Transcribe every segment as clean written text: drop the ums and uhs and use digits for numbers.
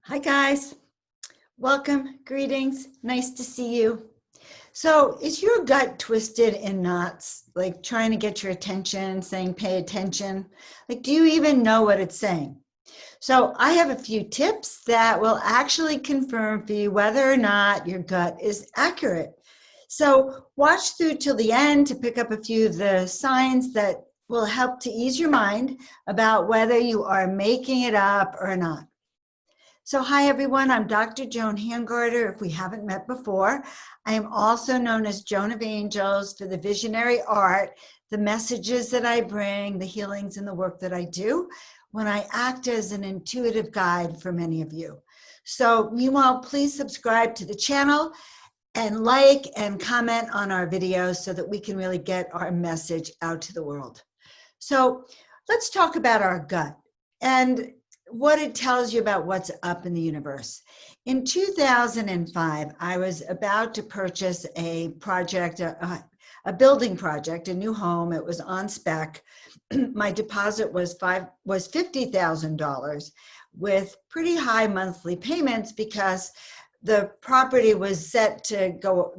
Hi guys, welcome, greetings, nice to see you. So is your gut twisted in knots, like trying to get your attention, saying pay attention? Like, do you even know what it's saying? So I have a few tips that will actually confirm for you whether or not your gut is accurate. So watch through till the end to pick up a few of the signs that will help to ease your mind about whether you are making it up or not. So hi everyone, I'm Dr. Joan Hangarter, if we haven't met before. I am also known as Joan of Angels for the visionary art, the messages that I bring, the healings and the work that I do when I act as an intuitive guide for many of you. So meanwhile, please subscribe to the channel and like and comment on our videos so that we can really get our message out to the world. So let's talk about our gut and what it tells you about what's up in the universe. In 2005, I was about to purchase a project, a building project, a new home. It was on spec. My deposit was $50,000 with pretty high monthly payments because the property was set to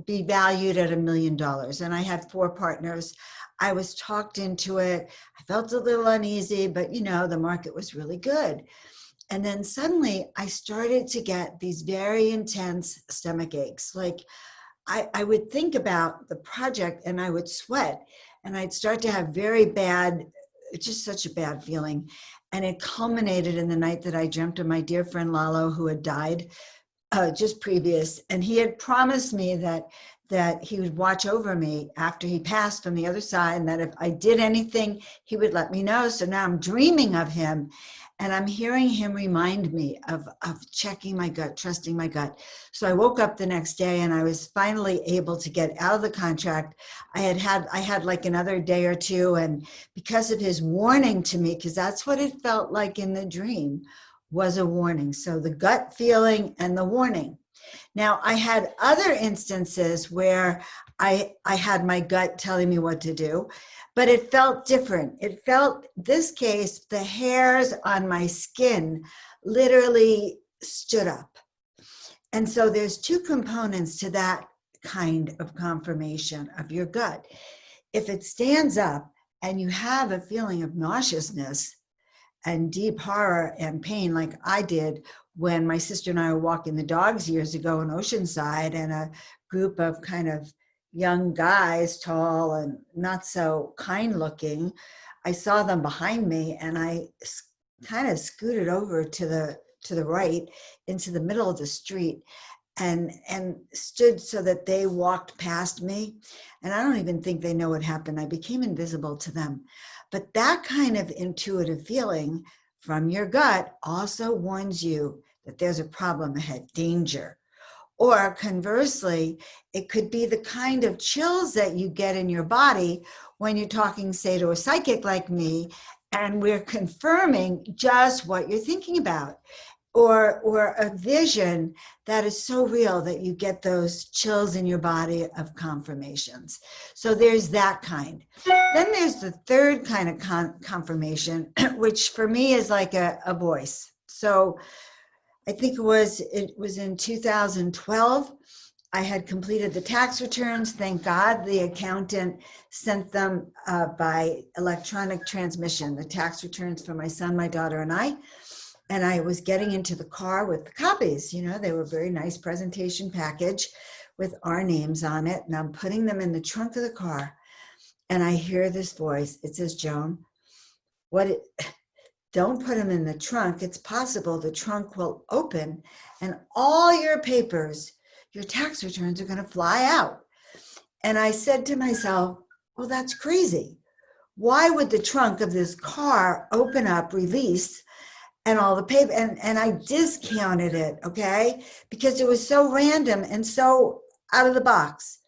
be valued at $1 million. And I had 4 partners. I was talked into it. I felt a little uneasy, but the market was really good. And then suddenly I started to get these very intense stomach aches. Like I would think about the project and I would sweat and I'd start to have very bad, just such a bad feeling. And it culminated in the night that I dreamt of my dear friend Lalo, who had died just previous. And he had promised me that he would watch over me after he passed from the other side, and that if I did anything, he would let me know. So now I'm dreaming of him, and I'm hearing him remind me of checking my gut, trusting my gut. So I woke up the next day, and I was finally able to get out of the contract. I had like another day or two, and because of his warning to me, because that's what it felt like in the dream, was a warning. So the gut feeling and the warning. Now, I had other instances where I had my gut telling me what to do, but it felt different. It felt, this case, the hairs on my skin literally stood up. And so there's 2 components to that kind of confirmation of your gut. If it stands up and you have a feeling of nauseousness and deep horror and pain, like I did when my sister and I were walking the dogs years ago in Oceanside, and a group of kind of young guys, tall and not so kind looking, I saw them behind me, and I kind of scooted over to the right into the middle of the street and stood so that they walked past me. And I don't even think they know what happened. I became invisible to them. But that kind of intuitive feeling from your gut also warns you that there's a problem ahead, danger. Or conversely, it could be the kind of chills that you get in your body when you're talking, say, to a psychic like me, and we're confirming just what you're thinking about. Or a vision that is so real that you get those chills in your body of confirmations. So there's that kind. Then there's the third kind of confirmation, which for me is like a voice. So I think it was in 2012. I had completed the tax returns. Thank God the accountant sent them by electronic transmission, the tax returns for my son, my daughter, and I. And I was getting into the car with the copies. They were a very nice presentation package with our names on it. And I'm putting them in the trunk of the car. And I hear this voice. It says, Joan, don't put them in the trunk. It's possible the trunk will open and all your papers, your tax returns, are going to fly out. And I said to myself, well, that's crazy. Why would the trunk of this car open up, release, and all the paper, and I discounted it, okay? Because it was so random and so out of the box.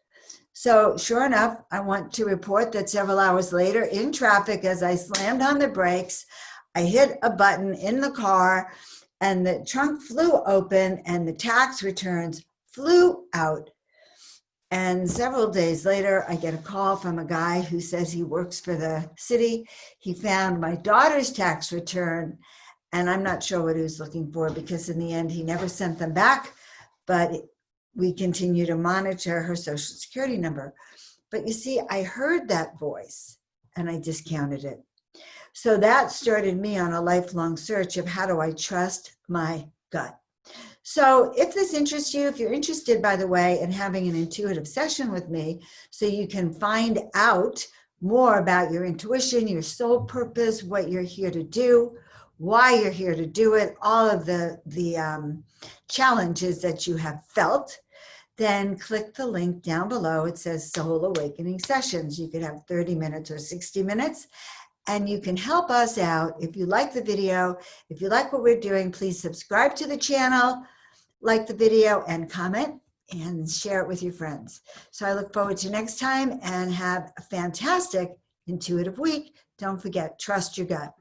So sure enough, I want to report that several hours later in traffic, as I slammed on the brakes, I hit a button in the car and the trunk flew open and the tax returns flew out. And several days later, I get a call from a guy who says he works for the city. He found my daughter's tax return And I'm not sure what he was looking for, because in the end, he never sent them back, but we continue to monitor her social security number. But you see, I heard that voice and I discounted it. So that started me on a lifelong search of how do I trust my gut. So if this interests you, if you're interested, by the way, in having an intuitive session with me so you can find out more about your intuition, your soul purpose, what you're here to do, why you're here to do it, all of the challenges that you have felt, then click the link down below. It says Soul Awakening Sessions. You could have 30 minutes or 60 minutes. And you can help us out. If you like the video, if you like what we're doing, please subscribe to the channel, like the video, and comment and share it with your friends. So I look forward to next time, and have a fantastic intuitive week. Don't forget, trust your gut.